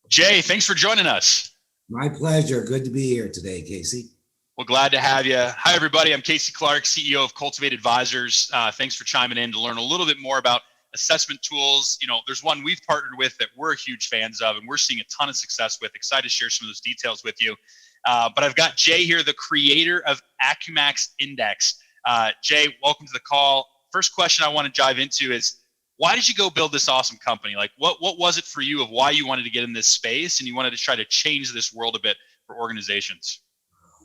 Jay, thanks for joining us. My pleasure. Good to be here today, Casey. Well, glad to have you. Hi, everybody. I'm Casey Clark, CEO of Cultivate Advisors. Thanks for chiming in to learn a little bit more about assessment tools. There's one we've partnered with that we're huge fans of, and we're seeing a ton of success with. Excited to share some of those details with you. But I've got Jay here, the creator of AcuMax Index. Jay, welcome to the call. First question I want to dive into is, why did you go build this awesome company? Like, what was it for you of why you wanted to get in this space and you wanted to try to change this world a bit for organizations?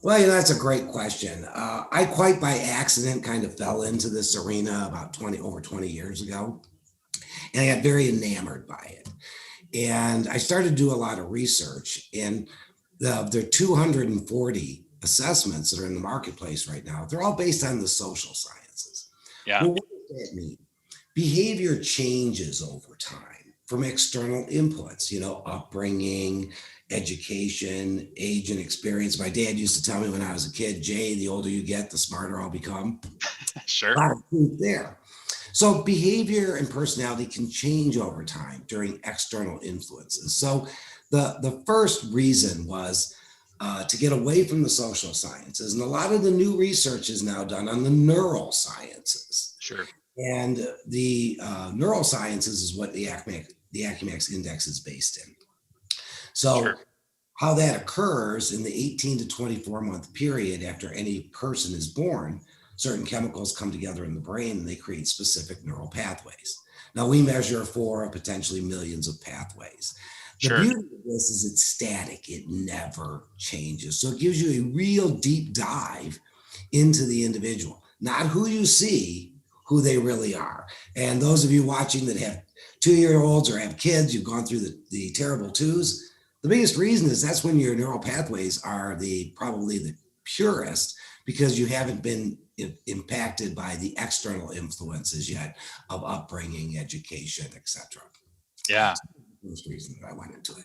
Well, that's a great question. I quite by accident kind of fell into this arena about over 20 years ago, and I got very enamored by it. And I started to do a lot of research, and there are 240 assessments that are in the marketplace right now. They're all based on the social sciences. Yeah. Well, what does that mean? Behavior changes over time from external inputs, upbringing, education, age, and experience. My dad used to tell me when I was a kid, Jay, the older you get, the smarter I'll become. Sure. A lot of truth there. So behavior and personality can change over time during external influences. So the first reason was to get away from the social sciences. And a lot of the new research is now done on the neurosciences. Sure. And the neurosciences is what the AcuMax Index is based in. So Sure. how that occurs in the 18 to 24 month period after any person is born, certain chemicals come together in the brain and they create specific neural pathways. Now we measure for potentially millions of pathways. The Sure. beauty of this is it's static. It never changes. So it gives you a real deep dive into the individual, not who you see, who they really are. And those of you watching that have 2-year-olds or have kids, you've gone through the terrible twos. The biggest reason is that's when your neural pathways are probably the purest, because you haven't been impacted by the external influences yet of upbringing, education, etc. Yeah. That's the first reason that I went into it.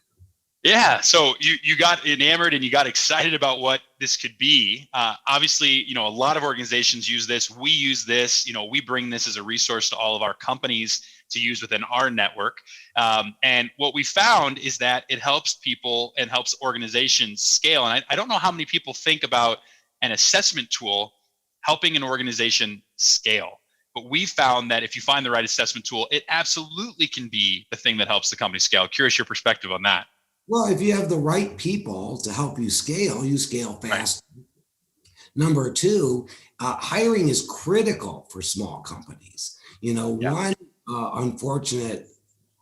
Yeah. So you got enamored and you got excited about what this could be. Obviously, a lot of organizations use this. We use this. We bring this as a resource to all of our companies to use within our network. And what we found is that it helps people and helps organizations scale. And I don't know how many people think about an assessment tool helping an organization scale. But we found that if you find the right assessment tool, it absolutely can be the thing that helps the company scale. Curious your perspective on that. Well, if you have the right people to help you scale fast. Right. Number two, hiring is critical for small companies. Yeah. One unfortunate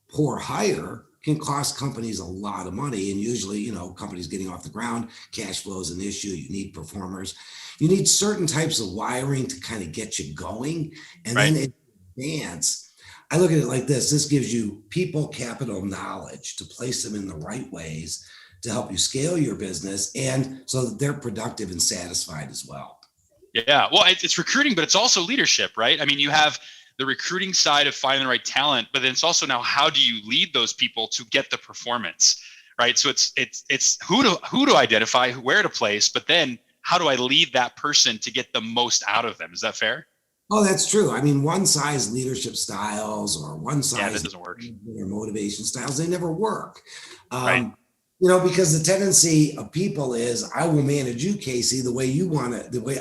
poor hire can cost companies a lot of money. And usually, companies getting off the ground, cash flow is an issue. You need performers. You need certain types of wiring to kind of get you going. And right. Then in advance, I look at it like this. This gives you people, capital, knowledge to place them in the right ways to help you scale your business, and so that they're productive and satisfied as well. Yeah, well, it's recruiting, but it's also leadership, right? I mean, you have the recruiting side of finding the right talent, but then it's also now how do you lead those people to get the performance, right? So it's who to identify, where to place, but then how do I lead that person to get the most out of them? Is that fair? Oh, that's true. I mean, one size leadership styles or one size that doesn't work. Or motivation styles, they never work. Right. Because the tendency of people is, I will manage you, Casey, the way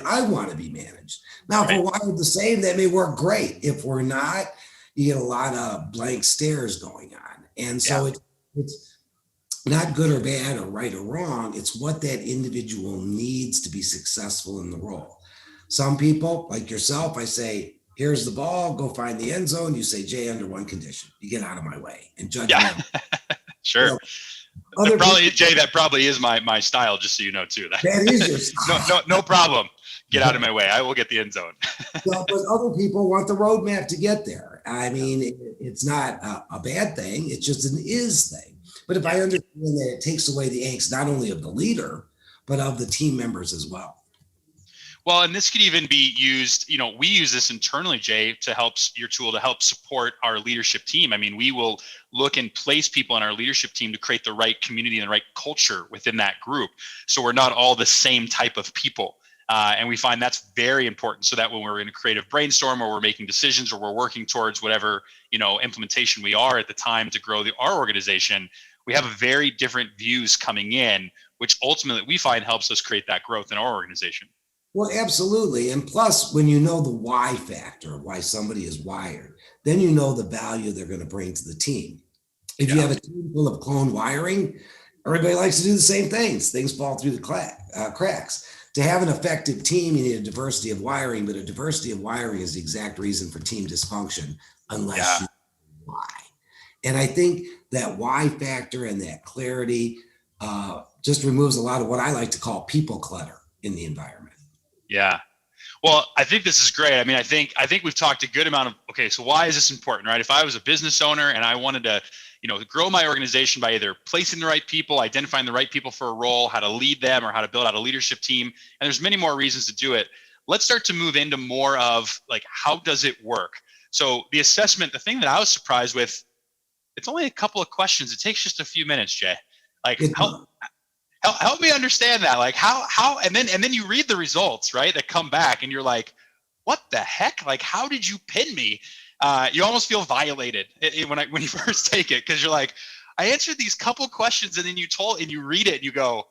I want to be managed. Now, right. If we're wired the same, that may work great. If we're not, you get a lot of blank stares going on. And so it's not good or bad or right or wrong. It's what that individual needs to be successful in the role. Some people, like yourself, I say, here's the ball, go find the end zone. You say, Jay, under one condition, you get out of my way and judge me. Sure. Jay, that probably is my style, just so you know, too. That is your style. No problem. Get out of my way. I will get the end zone. Well, but other people want the roadmap to get there. I mean, it's not a bad thing. It's just an is thing. But if I understand that it takes away the angst, not only of the leader, but of the team members as well. Well, and this could even be used, we use this internally, Jay, to help support our leadership team. I mean, we will look and place people on our leadership team to create the right community and the right culture within that group. So we're not all the same type of people. And we find that's very important, so that when we're in a creative brainstorm or we're making decisions or we're working towards whatever, implementation we are at the time to grow our organization, we have very different views coming in, which ultimately we find helps us create that growth in our organization. Well, absolutely. And plus, when you know the why factor, why somebody is wired, then you know the value they're going to bring to the team. If you Yeah. have a team full of clone wiring, everybody likes to do the same things. Things fall through the cracks. To have an effective team, you need a diversity of wiring, but a diversity of wiring is the exact reason for team dysfunction unless Yeah. you know why. And I think that why factor and that clarity just removes a lot of what I like to call people clutter in the environment. Yeah. Well, I think this is great. I mean, I think we've talked a good amount of, okay, so why is this important, right? If I was a business owner and I wanted to, grow my organization by either placing the right people, identifying the right people for a role, how to lead them, or how to build out a leadership team, and there's many more reasons to do it. Let's start to move into more of like, how does it work? So the assessment, the thing that I was surprised with, it's only a couple of questions. It takes just a few minutes, Jay. Like, help me understand that. Like how, and then you read the results, right? That come back and you're like, what the heck? Like, how did you pin me? You almost feel violated when you first take it. Cause you're like, I answered these couple questions and then you read it and you go,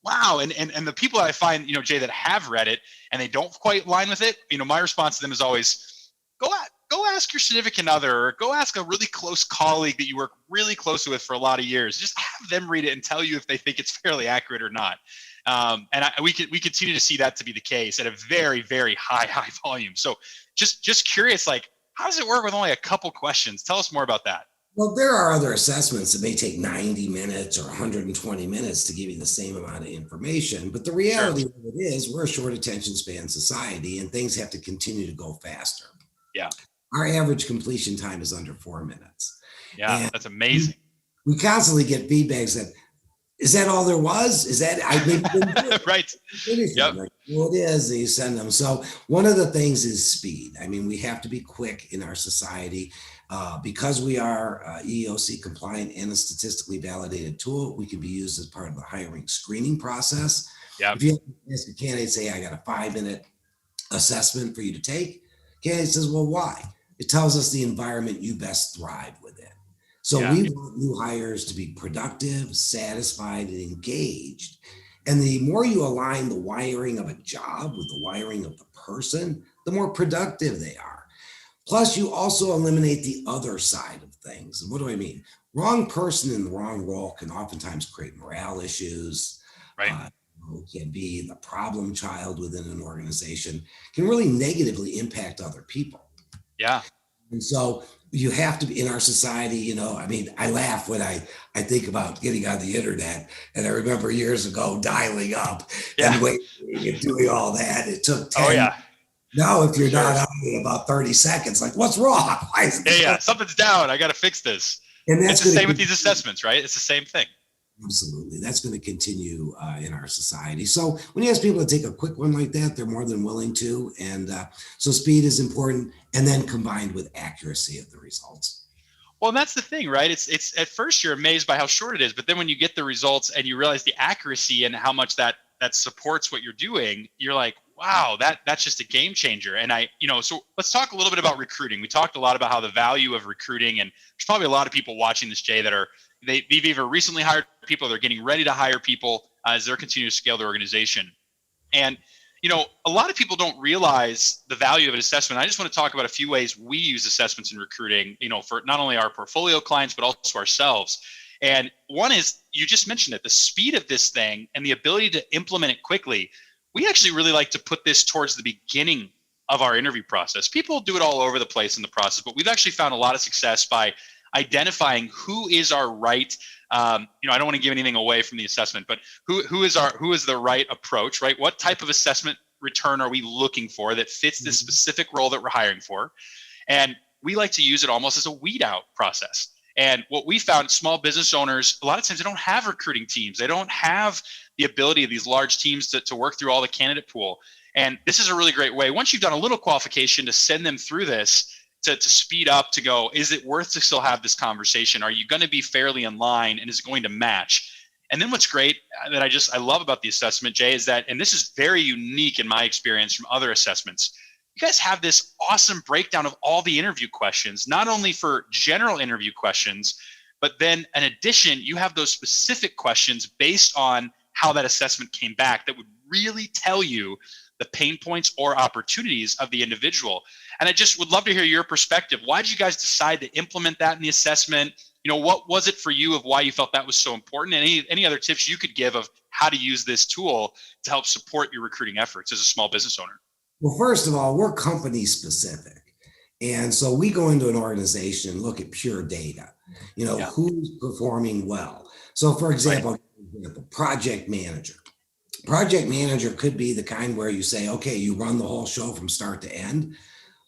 wow. And the people that I find, Jay, that have read it and they don't quite line with it, my response to them is always go ask your significant other, or go ask a really close colleague that you work really closely with for a lot of years. Just have them read it and tell you if they think it's fairly accurate or not. We continue to see that to be the case at a very, very high volume. So just curious, like, how does it work with only a couple questions? Tell us more about that. Well, there are other assessments that may take 90 minutes or 120 minutes to give you the same amount of information. But the reality Sure. of it is we're a short attention span society and things have to continue to go faster. Yeah. Our average completion time is under 4 minutes. Yeah. And That's amazing. we constantly get feedbacks that, is that all there was? Is that I maybe didn't do it? Right. Yep. Like, well, it is, and you send them. So one of the things is speed. I mean, we have to be quick in our society. Because we are EEOC compliant and a statistically validated tool, we can be used as part of the hiring screening process. Yep. If you ask a candidate, say, I got a 5-minute assessment for you to take, candidate says, well, why? It tells us the environment you best thrive within. So we want new hires to be productive, satisfied, and engaged. And the more you align the wiring of a job with the wiring of the person, the more productive they are. Plus, you also eliminate the other side of things. And what do I mean? Wrong person in the wrong role can oftentimes create morale issues. Right. Can be the problem child within an organization, can really negatively impact other people. Yeah. And so you have to be in our society, I mean, I laugh when I think about getting on the internet, and I remember years ago dialing up and waiting and doing all that. It took 10. Oh, yeah. Now, if you're not on in about 30 seconds, like, what's wrong? Why is Yeah. Something's down. I got to fix this. And that's it's the same with these assessments, right? It's the same thing. Absolutely. That's going to continue in our society. So when you ask people to take a quick one like that, they're more than willing to. And so speed is important, and then combined with accuracy of the results. Well, and that's the thing, right? It's at first you're amazed by how short it is, but then when you get the results and you realize the accuracy and how much that supports what you're doing, you're like, wow, that's just a game changer. And so let's talk a little bit about recruiting. We talked a lot about how the value of recruiting, and there's probably a lot of people watching this, Jay, that they've either recently hired people, they're getting ready to hire people as they're continuing to scale their organization. And, a lot of people don't realize the value of an assessment. I just want to talk about a few ways we use assessments in recruiting, for not only our portfolio clients, but also ourselves. And one is, you just mentioned it, the speed of this thing and the ability to implement it quickly. We actually really like to put this towards the beginning of our interview process. People do it all over the place in the process, but we've actually found a lot of success by identifying who is our right, I don't want to give anything away from the assessment, but who is the right approach, right? What type of assessment return are we looking for that fits this specific role that we're hiring for? And we like to use it almost as a weed out process. And what we found, small business owners, a lot of times they don't have recruiting teams. They don't have the ability of these large teams to work through all the candidate pool. And this is a really great way, once you've done a little qualification, to send them through this to speed up, to go, is it worth to still have this conversation? Are you going to be fairly in line, and is it going to match? And then what's great that I love about the assessment, Jay, is that, and this is very unique in my experience from other assessments, you guys have this awesome breakdown of all the interview questions, not only for general interview questions, But then in addition, you have those specific questions based on how that assessment came back that would really tell you the pain points or opportunities of the individual. And I just would love to hear your perspective. Why did you guys decide to implement that in the assessment? What was it for you of why you felt that was so important? And any other tips you could give of how to use this tool to help support your recruiting efforts as a small business owner? Well, first of all, we're company specific. And so we go into an organization and look at pure data, who's performing well. So for example, project manager. Project manager could be the kind where you say, okay, you run the whole show from start to end.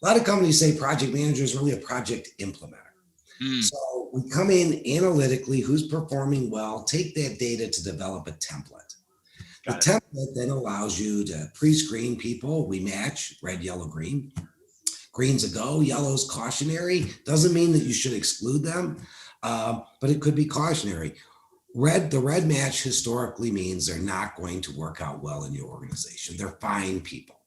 A lot of companies say project manager is really a project implementer. So we come in analytically, who's performing well, take that data to develop a template. The template then allows you to pre-screen people. We match red, yellow, green. Green's a go, yellow's cautionary. Doesn't mean that you should exclude them, but it could be cautionary. The red match historically means they're not going to work out well in your organization. They're fine people.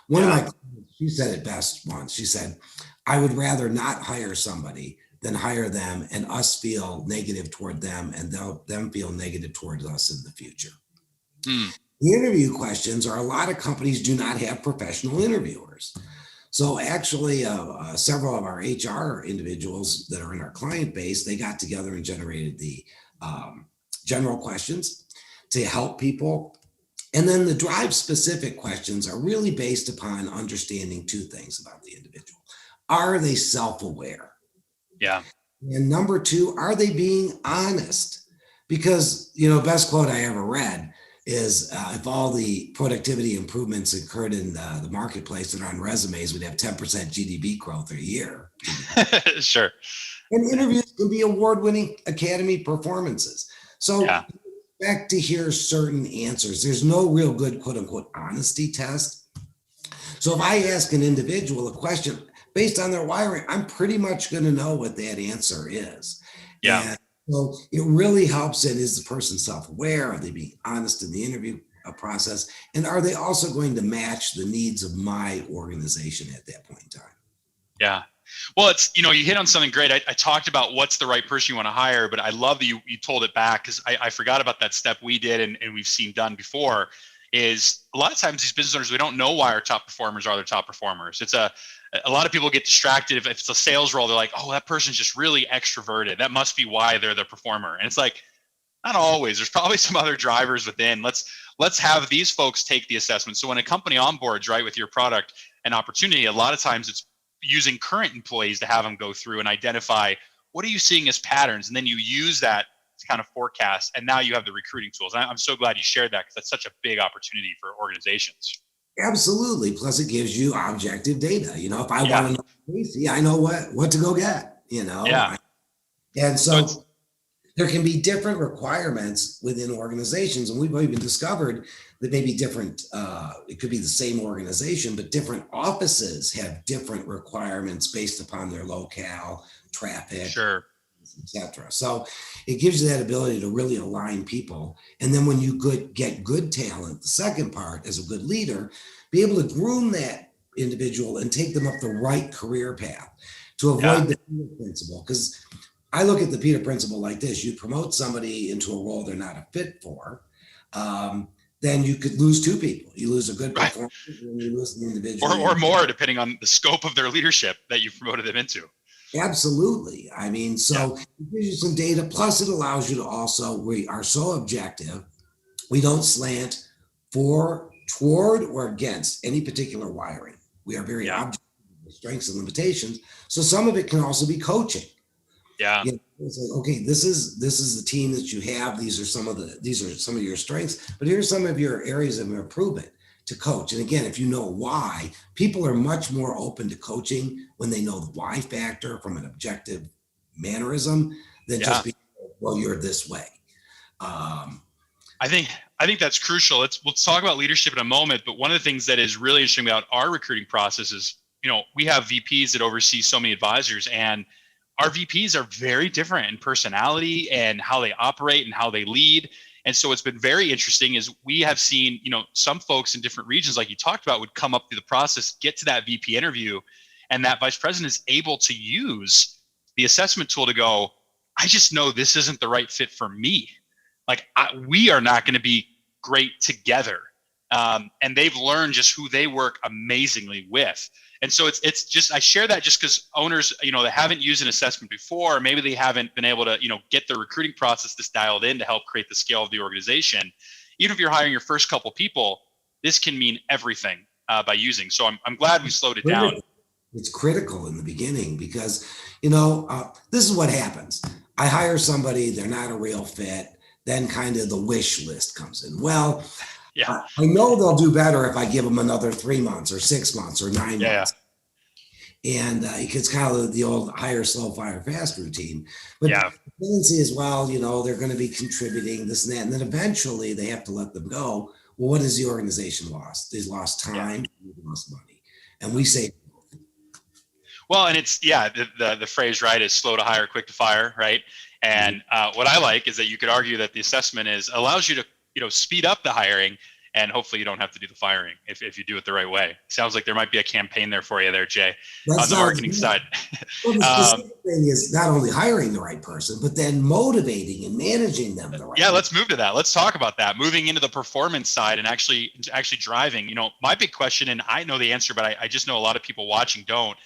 One of my clients, she said it best once. She said, I would rather not hire somebody than hire them and us feel negative toward them and them feel negative towards us in the future. The interview questions are, a lot of companies do not have professional interviewers. So actually, several of our HR individuals that are in our client base, they got together and generated the general questions to help people. And then the drive specific questions are really based upon understanding two things about the individual. Are they self-aware? Yeah. And number two, are they being honest? Because, best quote I ever read is if all the productivity improvements occurred in the marketplace and on resumes, we'd have 10% GDP growth a year. Sure. And interviews can be award-winning academy performances. So expect to hear certain answers. There's no real good quote unquote honesty test. So if I ask an individual a question based on their wiring, I'm pretty much going to know what that answer is. Yeah. And so it really helps in, is the person self-aware? Are they being honest in the interview process? And are they also going to match the needs of my organization at that point in time? Yeah. Well, it's, you hit on something great. I talked about what's the right person you want to hire, but I love that you told it back, because I forgot about that step we did and we've seen done before. Is a lot of times these business owners, we don't know why our top performers are their top performers. It's a lot of people get distracted if it's a sales role. They're like, oh, that person's just really extroverted. That must be why they're the performer. And it's like, not always. There's probably some other drivers within. Let's have these folks take the assessment. So when a company onboards, right, with your product and opportunity, a lot of times it's using current employees to have them go through and identify, what are you seeing as patterns? And then you use that to kind of forecast. And now you have the recruiting tools. And I'm so glad you shared that, because that's such a big opportunity for organizations. Absolutely. Plus it gives you objective data. If I want to know Casey, I know what to go get, Yeah. And so there can be different requirements within organizations. And we've even discovered that maybe different, it could be the same organization, but different offices have different requirements based upon their locale, traffic, etc. So it gives you that ability to really align people. And then when you get good talent, the second part, as a good leader, be able to groom that individual and take them up the right career path to avoid the Peter principle. Because I look at the Peter principle like this: you promote somebody into a role they're not a fit for, then you could lose two people. You lose a good performer and you lose an individual. Or more, depending on the scope of their leadership that you've promoted them into. Absolutely. I mean, so it gives you some data, plus it allows you to also, we are so objective, we don't slant toward or against any particular wiring. We are very objective with strengths and limitations. So some of it can also be coaching. Yeah. It's like, okay, this is the team that you have. These are some of your strengths, but here's some of your areas of improvement to coach. And again, if you know why, people are much more open to coaching when they know the why factor from an objective mannerism than just being, well, you're this way. I think that's crucial. We'll talk about leadership in a moment, but one of the things that is really interesting about our recruiting process is, we have VPs that oversee so many advisors, and our VPs are very different in personality and how they operate and how they lead. And so it's been very interesting is we have seen, some folks in different regions, like you talked about, would come up through the process, get to that VP interview, and that vice president is able to use the assessment tool to go, I just know this isn't the right fit for me. Like we are not going to be great together. And they've learned just who they work amazingly with. And so it's just, I share that just because owners, they haven't used an assessment before, or maybe they haven't been able to, get the recruiting process this dialed in to help create the scale of the organization. Even if you're hiring your first couple people, this can mean everything by using. So I'm glad we slowed it down. It's critical in the beginning because, this is what happens. I hire somebody, they're not a real fit. Then kind of the wish list comes in. Well, yeah, I know they'll do better if I give them another 3 months or 6 months or 9 months. And it's kind of the old hire slow, fire fast routine. But the tendency is, well, they're going to be contributing this and that. And then eventually they have to let them go. Well, what has the organization lost? They've lost time, they've lost money. And we say, well, and it's, the phrase, right, is slow to hire, quick to fire, right? And what I like is that you could argue that the assessment allows you to, speed up the hiring, and hopefully you don't have to do the firing if you do it the right way. Sounds like there might be a campaign there for you there, Jay, on the marketing side. Well, the specific thing is not only hiring the right person, but then motivating and managing them the right way. Let's move to that. Let's talk about that. Moving into the performance side and actually driving. My big question, and I know the answer, but I just know a lot of people watching don't.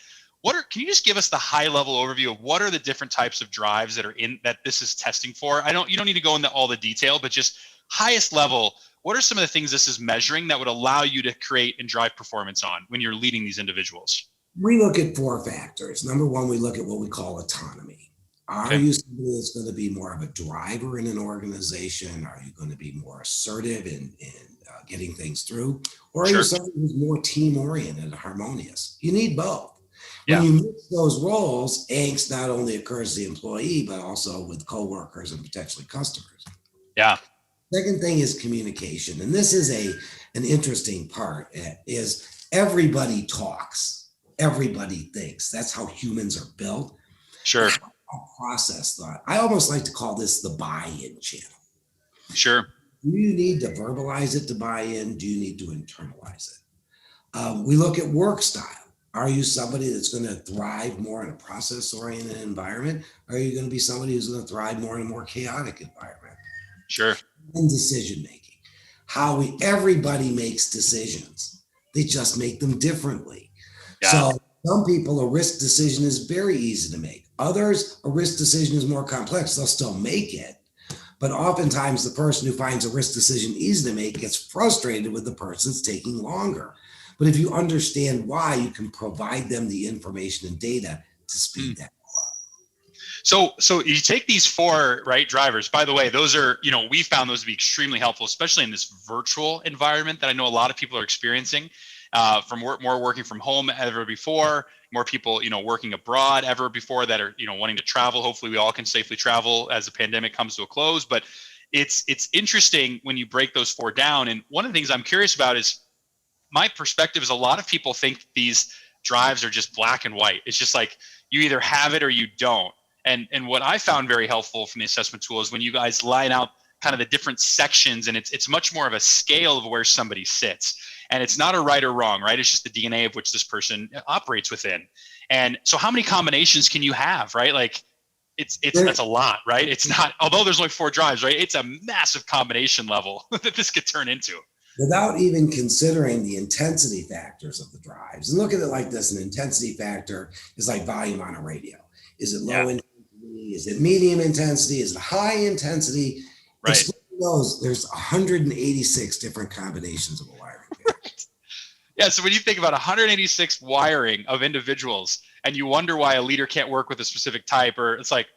Can you just give us the high level overview of what are the different types of drives that this is testing for? You don't need to go into all the detail, but just highest level, what are some of the things this is measuring that would allow you to create and drive performance on when you're leading these individuals? We look at 4 factors. Number one, we look at what we call autonomy. Are you somebody that's going to be more of a driver in an organization? Are you going to be more assertive in getting things through? Or are you somebody who's more team-oriented and harmonious? You need both. When you mix those roles, angst not only occurs to the employee, but also with coworkers and potentially customers. Yeah. Second thing is communication. And this is an interesting part, is everybody talks, everybody thinks. That's how humans are built. Sure. Process thought. I almost like to call this the buy-in channel. Sure. Do you need to verbalize it to buy in? Do you need to internalize it? We look at work style. Are you somebody that's going to thrive more in a process-oriented environment? Or are you going to be somebody who's going to thrive more in a more chaotic environment? Sure. And decision-making. Everybody makes decisions. They just make them differently. Yeah. So some people, a risk decision is very easy to make. Others, a risk decision is more complex. They'll still make it. But oftentimes the person who finds a risk decision easy to make gets frustrated with the person that's taking longer. But if you understand why, you can provide them the information and data to speed that up. So you take these 4 drivers. By the way, those are, we found those to be extremely helpful, especially in this virtual environment that I know a lot of people are experiencing, from more working from home ever before, more people, working abroad ever before that are, wanting to travel. Hopefully we all can safely travel as the pandemic comes to a close. But it's interesting when you break those 4 down. And one of the things I'm curious about is, my perspective is a lot of people think these drives are just black and white. It's just like you either have it or you don't. And what I found very helpful from the assessment tool is when you guys line out kind of the different sections, and it's much more of a scale of where somebody sits. And it's not a right or wrong, right? It's just the DNA of which this person operates within. And so how many combinations can you have, right? Like that's a lot, right? It's not, although there's only 4 drives, right? It's a massive combination level that this could turn into. Without even considering the intensity factors of the drives. And look at it like this: an intensity factor is like volume on a radio. Is it low intensity? Is it medium intensity? Is it high intensity? Right. Excluding those, there's 186 different combinations of wiring. So when you think about 186 wiring of individuals and you wonder why a leader can't work with a specific type, or it's like,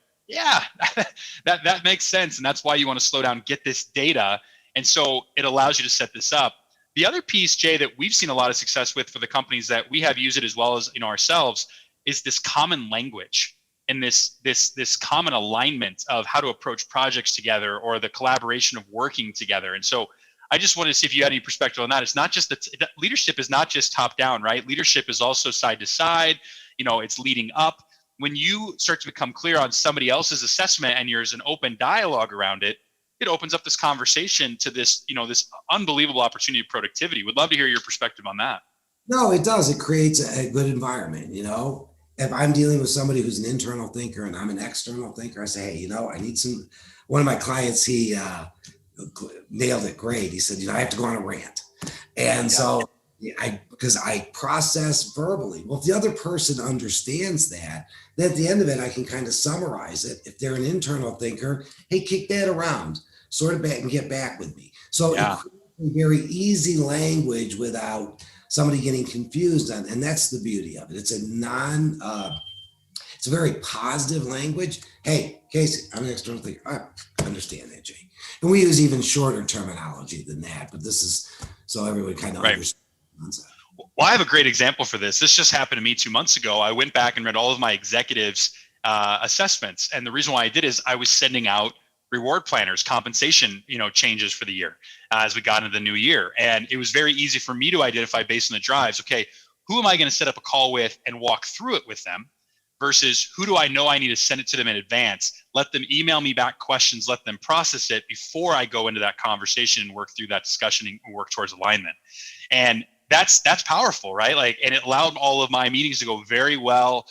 that makes sense. And that's why you want to slow down, get this data. And so it allows you to set this up. The other piece, Jay, that we've seen a lot of success with for the companies that we have used it as well as ourselves is this common language and this common alignment of how to approach projects together, or the collaboration of working together. And so I just wanted to see if you had any perspective on that. It's not just that leadership is not just top down, right? Leadership is also side to side. It's leading up. When you start to become clear on somebody else's assessment and there's an open dialogue around it, it opens up this conversation to this, this unbelievable opportunity of productivity. Would love to hear your perspective on that. No, it does. It creates a good environment, if I'm dealing with somebody who's an internal thinker and I'm an external thinker, I say, hey, I need some. One of my clients, he nailed it great. He said, I have to go on a rant. And so because I process verbally. Well, if the other person understands that, then at the end of it, I can kind of summarize it. If they're an internal thinker, hey, kick that around, sort it back and get back with me. So it creates a very easy language without somebody getting confused on, and that's the beauty of it. It's it's a very positive language. Hey, Casey, I'm an external thinker. I understand that, Jay. And we use even shorter terminology than that, but this is so everyone kind of understands. Well, I have a great example for this. This just happened to me 2 months ago. I went back and read all of my executives' assessments. And the reason why I did is I was sending out reward planners, compensation, changes for the year as we got into the new year. And it was very easy for me to identify based on the drives. Okay, who am I going to set up a call with and walk through it with them versus who do I know I need to send it to them in advance, let them email me back questions, let them process it before I go into that conversation and work through that discussion and work towards alignment. And that's powerful, right? Like, and it allowed all of my meetings to go very well,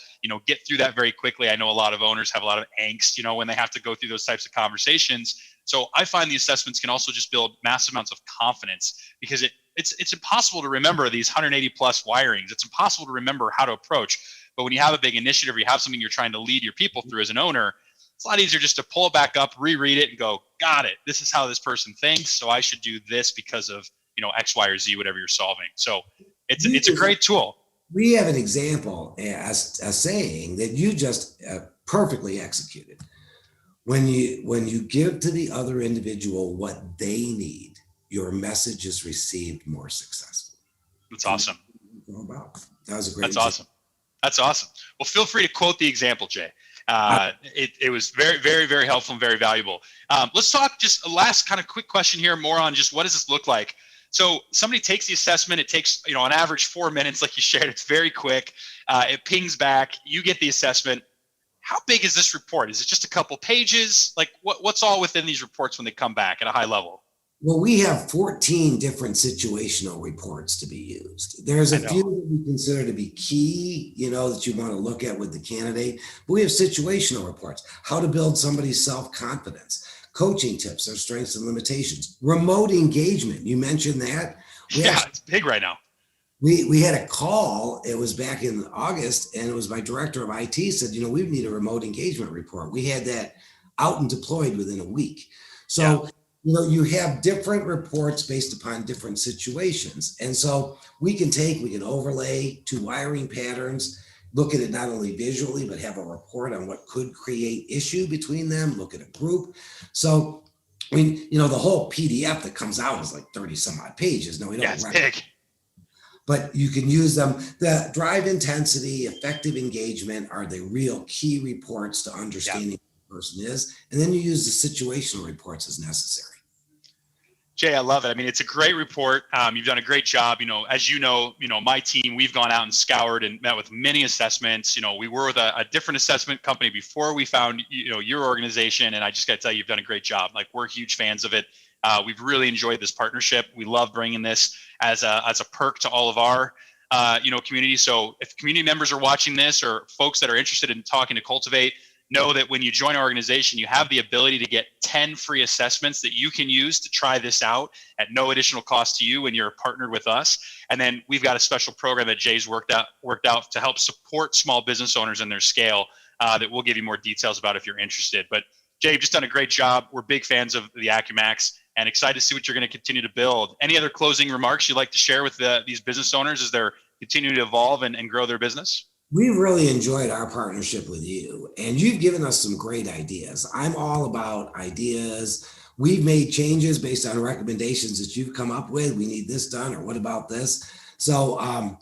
get through that very quickly. I know a lot of owners have a lot of angst, when they have to go through those types of conversations. So I find the assessments can also just build massive amounts of confidence because it's impossible to remember these 180 plus wirings. It's impossible to remember how to approach. But when you have a big initiative, or you have something you're trying to lead your people through as an owner, it's a lot easier just to pull it back up, reread it and go, got it. This is how this person thinks. So I should do this because of, X, Y, or Z, whatever you're solving. So it's a great tool. We have an example as saying that you just perfectly executed. When you give to the other individual what they need, your message is received more successfully. That's awesome. That was a great. That's awesome. That's awesome. Well, feel free to quote the example, Jay. It was very, very, very helpful and very valuable. Let's talk just a last kind of quick question here, more on just what does this look like? So somebody takes the assessment. It takes, on average 4 minutes, like you shared. It's very quick. It pings back. You get the assessment. How big is this report? Is it just a couple pages? Like what's all within these reports when they come back at a high level? Well, we have 14 different situational reports to be used. There's a few that we consider to be key, that you want to look at with the candidate. But we have situational reports, how to build somebody's self-confidence, coaching tips, their strengths and limitations, remote engagement. You mentioned that. It's big right now. We had a call, it was back in August, and it was my director of IT said, we need a remote engagement report. We had that out and deployed within a week. So you have different reports based upon different situations. And so we can overlay 2 wiring patterns, look at it not only visually, but have a report on what could create issue between them, look at a group. So, the whole PDF that comes out is like 30 some odd pages. No, we don't. It's big. But you can use them. The drive intensity, effective engagement are the real key reports to understanding who the person is. And then you use the situational reports as necessary. Jay, I love it. I mean, it's a great report. You've done a great job. As my team, we've gone out and scoured and met with many assessments. We were with a different assessment company before we found, your organization. And I just got to tell you, you've done a great job. Like, we're huge fans of it. We've really enjoyed this partnership. We love bringing this as a perk to all of our, community. So if community members are watching this or folks that are interested in talking to Cultivate, know that when you join our organization, you have the ability to get 10 free assessments that you can use to try this out at no additional cost to you when you're partnered with us. And then we've got a special program that Jay's worked out to help support small business owners in their scale that we'll give you more details about if you're interested. But Jay, you've just done a great job. We're big fans of the AcuMax and excited to see what you're going to continue to build. Any other closing remarks you'd like to share with these business owners as they're continuing to evolve and grow their business? We've really enjoyed our partnership with you, and you've given us some great ideas. I'm all about ideas. We've made changes based on recommendations that you've come up with. We need this done, or what about this? So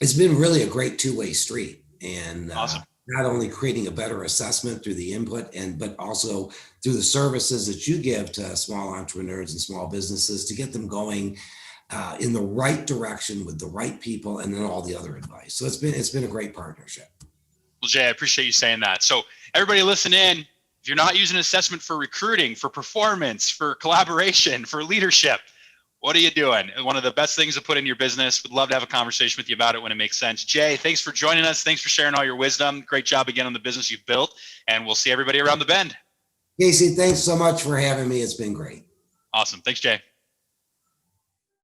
it's been really a great two-way street, and awesome. Not only creating a better assessment through the input, but also through the services that you give to small entrepreneurs and small businesses to get them going in the right direction with the right people, and then all the other advice. So it's been a great partnership. Well, Jay, I appreciate you saying that. So everybody listen in. If you're not using an assessment for recruiting, for performance, for collaboration, for leadership, What are you doing? One of the best things to put in your business. Would love to have a conversation with you about it when it makes sense. Jay, thanks for joining us. Thanks for sharing all your wisdom. Great job again on the business you've built. And we'll see everybody around the bend. Casey, thanks so much for having me. It's been great. Awesome. Thanks, Jay.